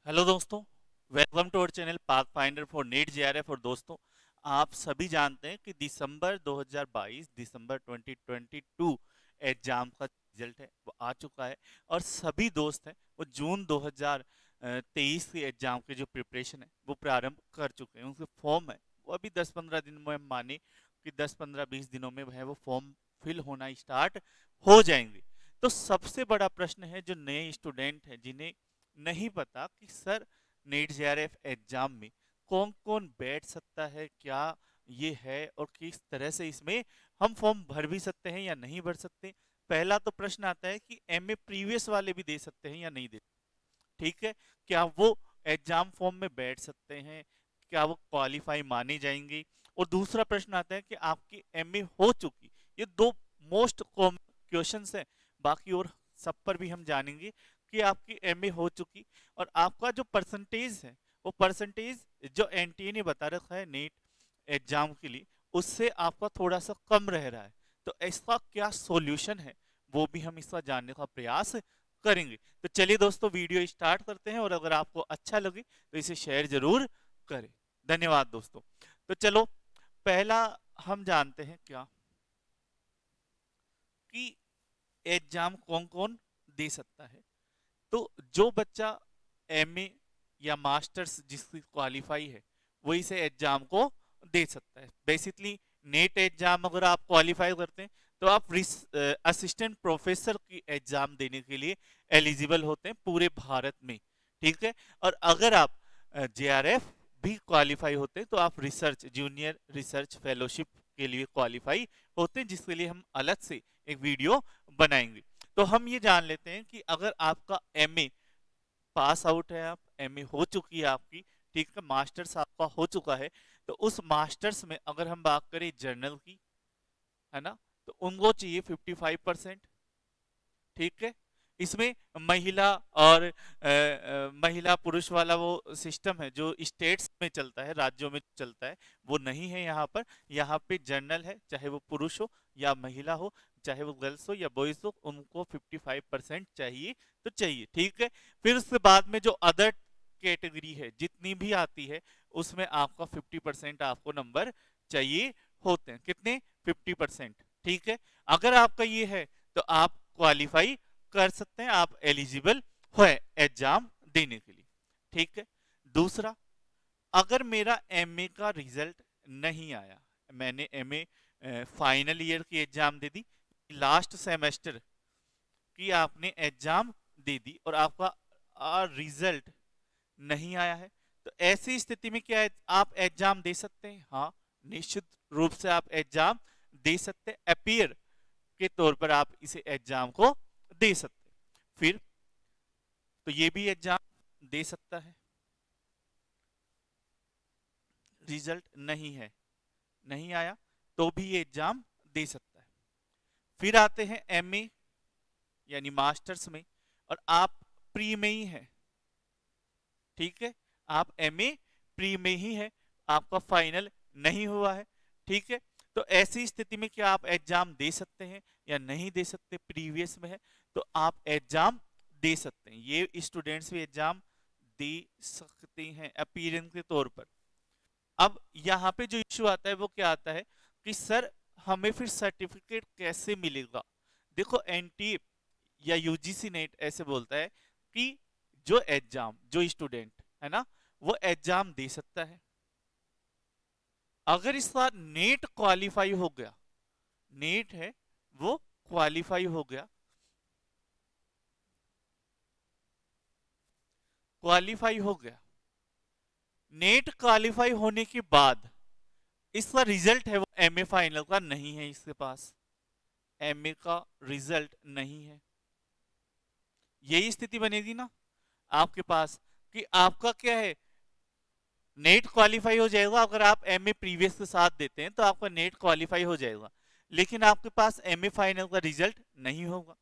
Hello दोस्तों, welcome to our channel path finder for NEET JRF. और दोस्तों, आप सभी जानते हैं कि दिसंबर 2022 दिसंबर 2022 एग्जाम का रिजल्ट है वो आ चुका है। और सभी दोस्त हैं वो जून 2023 के एग्जाम के जो प्रिपरेशन है वो प्रारंभ कर चुके हैं। उनके फॉर्म है वो अभी 10-15 दिन में माने कि 10-15-20 दिनों में है वो फॉर्म फिल होना स्टार्ट हो जाएंगे। तो सबसे बड़ा प्रश्न है जो नए स्टूडेंट हैं जिन्हें नहीं पता कि सर नीट जेआरएफ एग्जाम में कौन कौन बैठ सकता है, क्या ये है और किस तरह से इसमें हम फॉर्म भर भी सकते हैं या नहीं भर सकते। पहला तो प्रश्न आता है कि एमए प्रीवियस वाले भी दे सकते हैं या नहीं दे, ठीक है, क्या वो एग्जाम फॉर्म में बैठ सकते हैं, क्या वो क्वालिफाई माने जाएंगे। और दूसरा प्रश्न आता है कि आपकी एमए हो चुकी, ये दो मोस्ट कॉमन क्वेश्चंस हैं। बाकी और सब पर भी हम जानेंगे कि आपकी एमए हो चुकी और आपका जो परसेंटेज है वो परसेंटेज जो एनटीए ने बता रखा है नीट एग्जाम के लिए उससे आपका थोड़ा सा कम रह रहा है। तो इसका क्या सॉल्यूशन है वो भी हम इसका जानने का प्रयास करेंगे। तो चलिए दोस्तों, वीडियो स्टार्ट करते हैं और अगर आपको अच्छा लगे तो इसे शेयर जरूर करें। धन्यवाद दोस्तों। तो चलो, पहला हम जानते हैं क्या कि एग्जाम कौन कौन दे सकता है। तो जो बच्चा एमए या मास्टर्स जिसकी क्वालिफाई है वो इसे एग्जाम को दे सकता है। बेसिकली नेट एग्जाम अगर आप क्वालिफाई करते हैं तो आप असिस्टेंट प्रोफेसर की एग्जाम देने के लिए एलिजिबल होते हैं पूरे भारत में, ठीक है। और अगर आप जेआरएफ भी क्वालिफाई होते हैं तो आप रिसर्च जूनियर रिसर्च फेलोशिप के लिए क्वालिफाई होते हैं, जिसके लिए हम अलग से एक वीडियो बनाएंगे। तो हम ये जान लेते हैं कि अगर आपका एमए पास आउट है, आप एमए हो चुकी है आपकी, ठीक है, मास्टर्स आपका हो चुका है, तो उस मास्टर्स में अगर हम बात करें जर्नल की, है ना, तो उनको चाहिए 55%, ठीक है। इसमें महिला और महिला पुरुष वाला वो सिस्टम है जो स्टेट्स में चलता है, राज्यों में चलता है, वो नहीं है यहाँ पर। यहाँ पे जनरल है, चाहे वो पुरुष हो या महिला हो, चाहे वो गर्ल्स हो या बॉयज हो, उनको 55% चाहिए तो चाहिए, ठीक है। फिर उसके बाद में जो अदर कैटेगरी है जितनी भी आती है उसमें आपका 50% आपको नंबर चाहिए होते हैं। कितने? 50%, ठीक है। अगर आपका ये है तो आप क्वालिफाई कर सकते हैं, आप एलिजिबल है एग्जाम देने के लिए, ठीक है। दूसरा, अगर मेरा एमए का रिजल्ट नहीं आया, मैंने एमए फाइनल ईयर की एग्जाम दे दी, लास्ट सेमेस्टर की आपने एग्जाम दे दी और आपका रिजल्ट नहीं आया है, तो ऐसी स्थिति में क्या है, आप एग्जाम दे सकते हैं। हाँ, निश्चित रूप से आप एग्जाम दे सकते हैं, अपीयर के तौर पर आप इसे एग्जाम को दे सकते हैं। फिर तो ये भी एग्जाम दे सकता है, रिजल्ट नहीं है, नहीं आया तो भी ये एग्जाम दे सकता है। फिर आते हैं एमए यानी मास्टर्स में, और आप प्री में ही है, ठीक है, आप एमए प्री में ही है, आपका फाइनल नहीं हुआ है, ठीक है। तो ऐसी स्थिति में क्या आप एग्जाम दे सकते हैं या नहीं दे सकते? प्रीवियस में है तो आप एग्जाम दे सकते हैं, ये स्टूडेंट्स भी एग्जाम दे सकते हैं अपीयरेंस के तौर पर। अब यहाँ पे जो इश्यू आता है वो क्या आता है कि सर हमें फिर सर्टिफिकेट कैसे मिलेगा। देखो, एनटीए या यूजीसी नेट ऐसे बोलता है कि जो एग्जाम जो स्टूडेंट है ना वो एग्जाम दे सकता है, अगर इस बार नेट क्वालिफाई हो गया, नेट है वो क्वालिफाई हो गया, क्वालिफाई हो गया, नेट क्वालिफाई होने के बाद इसका रिजल्ट है वो एमए फाइनल का नहीं है, इसके पास एमए का रिजल्ट नहीं है, यही स्थिति बनेगी ना आपके पास कि आपका क्या है, नेट क्वालिफाई हो जाएगा। अगर आप एमए प्रीवियस के साथ देते हैं तो आपका नेट क्वालिफाई हो जाएगा, लेकिन आपके पास एमए फाइनल का रिजल्ट नहीं होगा।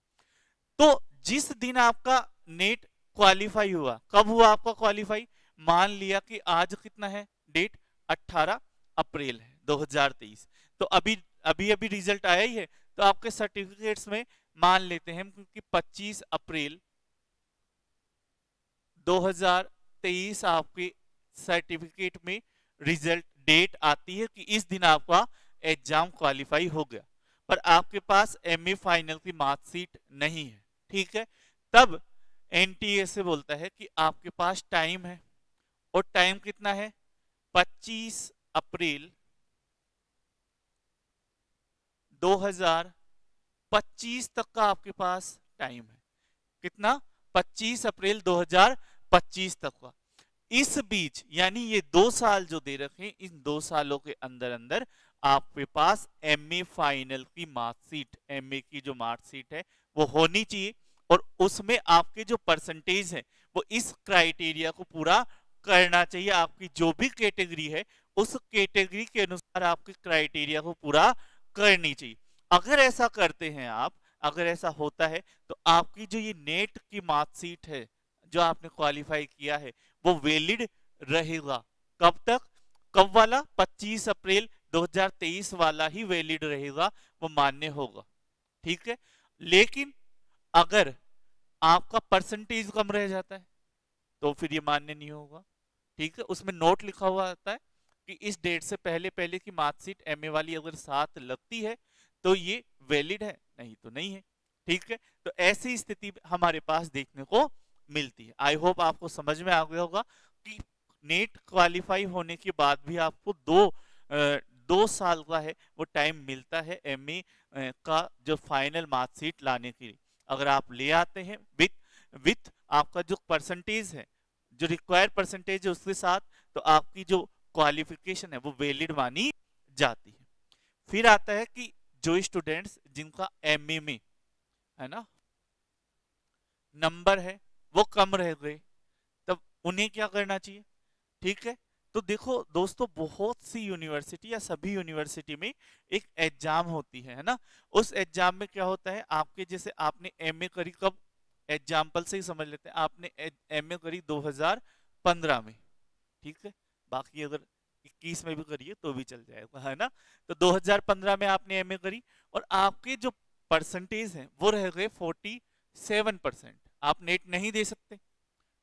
तो जिस दिन आपका नेट क्वालिफाई हुआ, कब हुआ आपका क्वालिफाई? मान लिया कि आज कितना है डेट, 18 अप्रैल है 2023, तो अभी अभी अभी रिजल्ट आया ही है, तो आपके सर्टिफिकेट्स में मान लेते हैं क्योंकि 25 अप्रैल 2023 आपके सर्टिफिकेट में रिजल्ट डेट आती है कि इस दिन आपका एग्जाम क्वालिफाई हो गया, पर आपके पास एमए फाइनल की मार्कशीट नहीं है, ठीक है, तब एनटीए से बोलता है कि आपके पास टाइम है, और टाइम कितना है, 25 अप्रैल 2025 तक का आपके पास टाइम है। कितना, 25 अप्रैल 2025 तक का। इस बीच यानी ये 2 साल जो दे रखे हैं, इन 2 सालों के अंदर अंदर आपके पास एमए फाइनल की मार्कशीट, एमए की जो मार्कशीट है वो होनी चाहिए, और उसमें आपके जो परसेंटेज है वो इस क्राइटेरिया को पूरा करना चाहिए। आपकी जो भी कैटेगरी है उस कैटेगरी के अनुसार आपके क्राइटेरिया को पूरा करनी चाहिए। अगर ऐसा करते हैं आप, अगर ऐसा होता है तो आपकी जो ये नेट की मार्कशीट है जो आपने क्वालिफाई किया है वो वैलिड रहेगा। कब तक, कब वाला, 25 अप्रैल 2023 वाला ही वैलिड रहेगा, वो मान्य होगा, ठीक है। लेकिन अगर आपका परसेंटेज कम रह जाता है तो फिर ये मान्य नहीं होगा, ठीक है। उसमें नोट लिखा हुआ आता है कि इस डेट से पहले पहले की मार्कशीट एमए वाली अगर साथ लगती है तो ये वैलिड है, नहीं तो नहीं है, ठीक है। तो ऐसी स्थिति हमारे पास देखने को मिलती है। आई होप आपको समझ में आ गया होगा कि नेट क्वालिफाई होने के बाद भी आपको 2 साल का है वो टाइम मिलता है एमए का जो फाइनल मार्कशीट लाने के लिए। अगर आप ले आते हैं विथ आपका जो परसेंटेज है, जो रिक्वायर्ड परसेंटेज है उसके साथ, तो आपकी जो क्वालिफिकेशन है वो वैलिड मानी जाती है। फिर आता है कि जो स्टूडेंट्स जिनका एमए में है ना नंबर है वो कम रह गए, तब उन्हें क्या करना चाहिए, ठीक है। तो देखो दोस्तों, बहुत सी यूनिवर्सिटी या सभी यूनिवर्सिटी में एक एग्जाम होती है ना। उस एग्जाम में क्या होता है, आपके जैसे आपने एमए करी कब, एग्जाम्पल से ही समझ लेते हैं, आपने एमए करी 2015 में, ठीक है, बाकी अगर 21 में भी करिए तो भी चल जाएगा, है ना। तो 2015 में आपने एमए करी और आपके जो परसेंटेज हैं वो रह गए 47%, आप नेट नहीं दे सकते,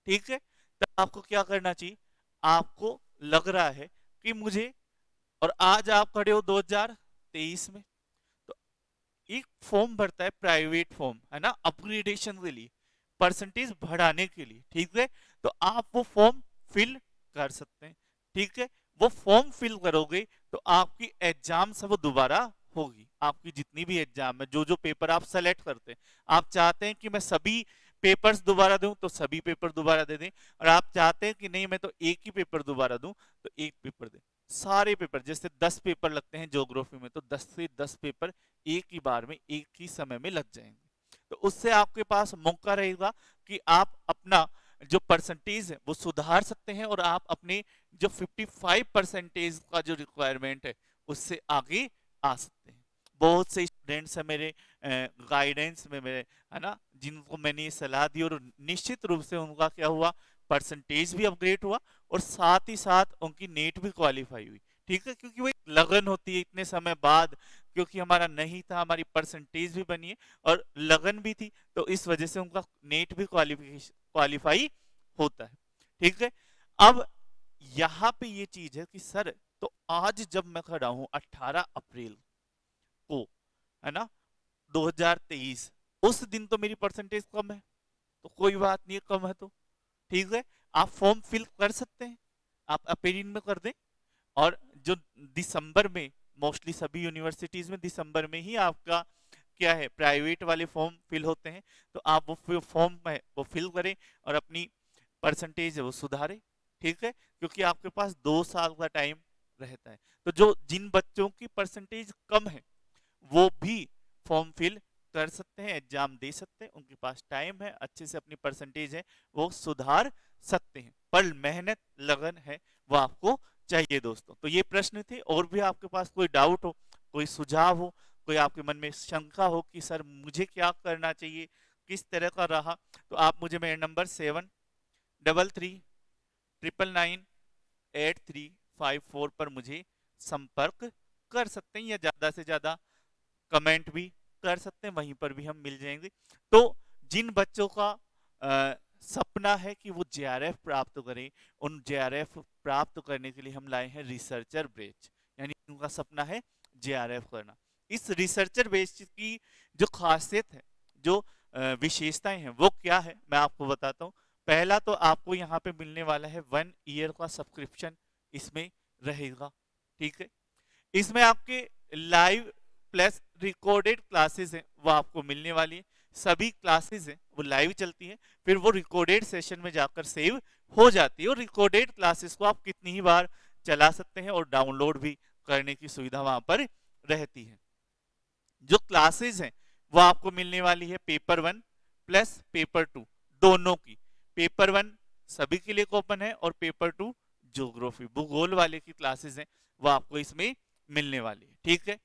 ठीक है। तब आपको क्या करना चाहिए, आपको लग रहा है कि मुझे, और आज आप खड़े हो 2023 में, तो एक फॉर्म भरता है प्राइवेट फॉर्म, है ना, अपग्रेडेशन के लिए, परसेंटेज बढ़ाने के लिए, ठीक है। तो आप वो फॉर्म फिल कर सकते हैं, ठीक है। वो फॉर्म फिल करोगे तो आपकी एग्जाम से वो दोबारा होगी। आपकी जितनी भी एग्जाम है, जो जो पेपर आप सेलेक्ट करते हैं, आप चाहते हैं कि मैं सभी पेपर्स दोबारा दूं तो सभी पेपर दोबारा दे दें, और आप चाहते हैं कि नहीं मैं तो एक ही पेपर दोबारा दूं तो एक पेपर दें। सारे पेपर, जैसे 10 पेपर लगते हैं ज्योग्राफी में, तो 10 से 10 पेपर एक ही बार में एक ही समय में लग जाएंगे। तो उससे आपके पास मौका रहेगा कि आप अपना जो परसेंटेज है वो सुधार सकते हैं, और आप अपने जो 55% का जो रिक्वायरमेंट है उससे आगे आ सकते हैं। बहुत से स्टूडेंट्स हैं मेरे गाइडेंस में मेरे, है ना, जिनको मैंने ये सलाह दी, और निश्चित रूप से उनका क्या हुआ, परसेंटेज भी अपग्रेड हुआ और साथ ही साथ उनकी नेट भी क्वालिफाई हुई, ठीक है। क्योंकि वो एक लगन होती है इतने समय बाद, क्योंकि हमारा नहीं था, हमारी परसेंटेज भी बनी है और लगन भी थी, तो इस वजह से उनका नेट भी क्वालिफाई होता है, ठीक है। अब यहाँ पे ये चीज है कि सर, तो आज जब मैं खड़ा हूं 18 अप्रैल को, है ना, 2023, उस दिन तो मेरी परसेंटेज कम है, तो कोई बात नहीं है, कम है तो ठीक है, आप फॉर्म फिल कर सकते हैं, आप अपेरिन में कर दें, और जो दिसंबर में, मोस्टली सभी यूनिवर्सिटीज में दिसंबर में ही आपका क्या है, प्राइवेट वाले फॉर्म फिल होते हैं, तो आप वो फॉर्म है वो फिल करें और अपनी परसेंटेज है वो सुधारें, ठीक है। क्योंकि आपके पास 2 साल का टाइम रहता है, तो जो जिन बच्चों की परसेंटेज कम है वो भी फॉर्म फिल कर सकते हैं, एग्जाम दे सकते हैं, उनके पास टाइम है, अच्छे से अपनी परसेंटेज है वो सुधार सकते हैं, पर मेहनत लगन है वो आपको चाहिए दोस्तों। तो ये प्रश्न थे, और भी आपके पास कोई डाउट हो, कोई सुझाव हो, कोई आपके मन में शंका हो कि सर मुझे क्या करना चाहिए, किस तरह का रहा, तो आप मुझे मेरे नंबर 7339998354 पर मुझे संपर्क कर सकते हैं, या ज्यादा से ज्यादा कमेंट भी कर सकते हैं, वहीं पर भी हम मिल जाएंगे। तो जिन बच्चों का सपना है कि वो जेआरएफ प्राप्त करें। उन जेआरएफ प्राप्त करने के लिए हम लाए हैं रिसर्चर बैच, यानी उनका सपना है जेआरएफ करना। इस रिसर्चर बैच की जो खासियत है, जो विशेषताएं हैं, वो क्या है मैं आपको बताता हूँ। पहला तो आपको यहाँ पे मिलने वाला है 1 ईयर का सब्सक्रिप्शन इसमें रहेगा, ठीक है। इसमें आपके लाइव प्लस रिकॉर्डेड क्लासेस हैं वो आपको मिलने वाली है। सभी क्लासेस हैं वो लाइव चलती है, फिर वो रिकॉर्डेड सेशन में जाकर सेव हो जाती है, और रिकॉर्डेड क्लासेस को आप कितनी ही बार चला सकते हैं और डाउनलोड भी करने की सुविधा वहां पर रहती है। जो क्लासेस हैं वो आपको मिलने वाली है पेपर 1 प्लस पेपर 2 दोनों की। पेपर 1 सभी के लिए ओपन है, और पेपर 2 ज्योग्राफी भूगोल वाले की क्लासेस हैं वो आपको इसमें मिलने वाली है, ठीक है।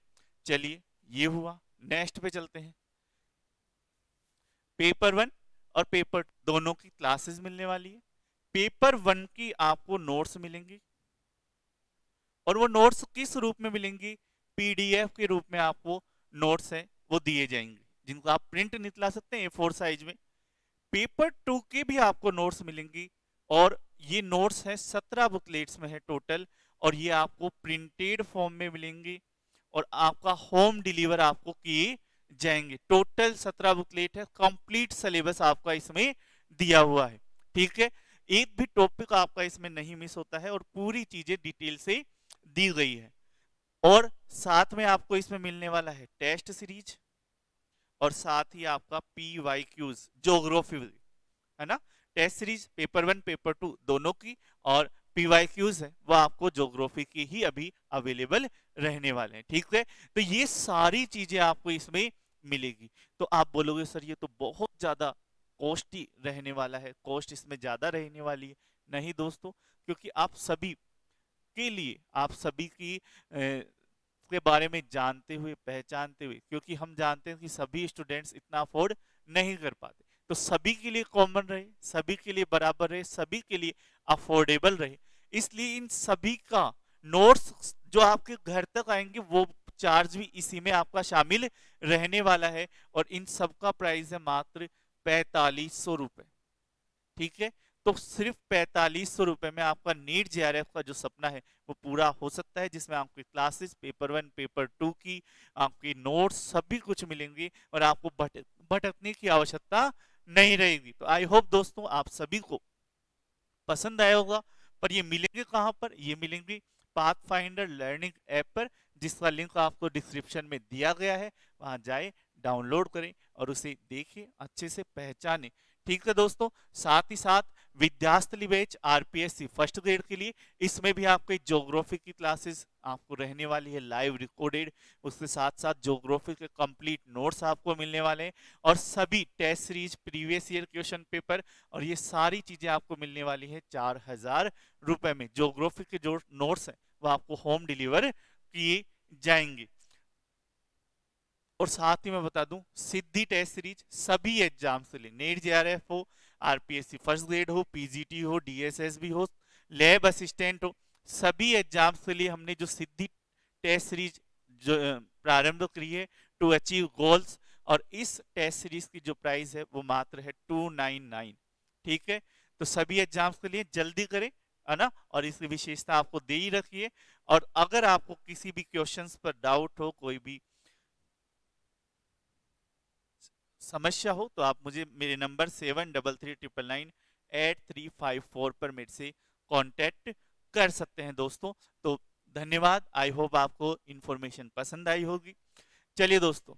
चलिए ये हुआ, नेक्स्ट पे चलते हैं। पेपर 1 और पेपर दोनों की क्लासेस मिलने वाली है। पेपर 1 की आपको नोट्स मिलेंगी, और वो नोट्स किस रूप में मिलेंगी? पीडीएफ के रूप में आपको नोट्स हैं वो दिए जाएंगे, जिनको आप प्रिंट निकला सकते हैं A4 साइज में। पेपर 2 के भी आपको नोट्स मिलेंगी, और ये नोट्स हैं 17 बुकलेट्स में है टोटल, और ये आपको प्रिंटेड फॉर्म में मिलेंगी, और आपका होम डिलीवर आपको किए जाएंगे। टोटल 17 बुकलेट है, कंप्लीट सिलेबस आपका इसमें दिया हुआ है, ठीक है। एक भी टॉपिक आपका इसमें नहीं मिस होता है, और पूरी चीजें डिटेल से दी गई है। और साथ में आपको इसमें मिलने वाला है टेस्ट सीरीज, और साथ ही आपका PYQs ज्योग्राफी, है ना। टेस्ट सीरीज पेपर 1 पेपर 2 दोनों की, और PYQs है वो आपको ज्योग्राफी की ही अभी अवेलेबल रहने वाले हैं, ठीक है। तो ये सारी चीजें आपको इसमें मिलेगी। तो आप बोलोगे सर ये तो बहुत ज्यादा कॉस्टली रहने वाला है, कॉस्ट इसमें ज्यादा रहने वाली है। नहीं दोस्तों, क्योंकि आप सभी के लिए, आप सभी की के बारे में जानते हुए, पहचानते हुए, क्योंकि हम जानते हैं कि सभी स्टूडेंट्स इतना अफोर्ड नहीं कर पाते, तो सभी के लिए कॉमन रहे, सभी के लिए बराबर रहे, सभी के लिए अफोर्डेबल रहे, इसलिए इन सभी का नोट्स जो आपके घर तक आएंगे वो चार्ज भी इसी में आपका शामिल रहने वाला है, और इन सब का प्राइस है मात्र 4500 रुपए, ठीक है। तो सिर्फ 4500 रुपए में आपका नीट जेआरएफ का जो सपना है वो पूरा हो सकता है, जिसमें आपकी क्लासेस पेपर 1 पेपर 2 की आपकी नोट्स सभी कुछ मिलेंगी, और आपको भटकने की आवश्यकता नहीं रहेगी। तो आई होप दोस्तों आप सभी को पसंद आया होगा। पर ये मिलेंगे कहां पर? ये मिलेंगे पाथफाइंडर लर्निंग ऐप पर, जिसका लिंक आपको डिस्क्रिप्शन में दिया गया है। वहां जाए, डाउनलोड करें और उसे देखें, अच्छे से पहचानें, ठीक है दोस्तों। साथ ही साथ विद्यास्थली बैच आरपीएससी फर्स्ट ग्रेड के लिए, इसमें भी आपके ज्योग्राफी की क्लासेस आपको रहने वाली है लाइव रिकॉर्डेड, उसके साथ साथ ज्योग्राफी के कंप्लीट नोट्स आपको मिलने वाले हैं, और सभी test series, previous year question paper, और ये सारी चीजें आपको मिलने वाली है 4000 रुपए में। ज्योग्राफी के जो नोट्स हैं वो आपको होम डिलीवर किए जाएंगे। और साथ ही मैं बता दूं, सिद्धि टेस्ट सीरीज सभी एग्जाम्स के लिए, नेट जेआरएफ हो, आरपीएससी फर्स्ट ग्रेड हो, पीजीटी हो, डीएसएसबी हो, लैब असिस्टेंट हो, सभी एग्जाम्स के लिए हमने जो सिद्धि टेस्ट सीरीज जो प्रारंभ करी है टू अचीव गोल्स, और इस टेस्ट सीरीज की जो प्राइस है वो मात्र है 299, ठीक है। तो सभी एग्जाम्स के लिए जल्दी करें, है ना, और इसकी विशेषता आपको दे ही रखिए। और अगर आपको किसी भी क्वेश्चंस पर डाउट हो, कोई भी समस्या हो, तो आप मुझे मेरे नंबर 733998 पर मेरे से कांटेक्ट कर सकते हैं दोस्तों। तो धन्यवाद, आई होप आपको इंफॉर्मेशन पसंद आई होगी। चलिए दोस्तों,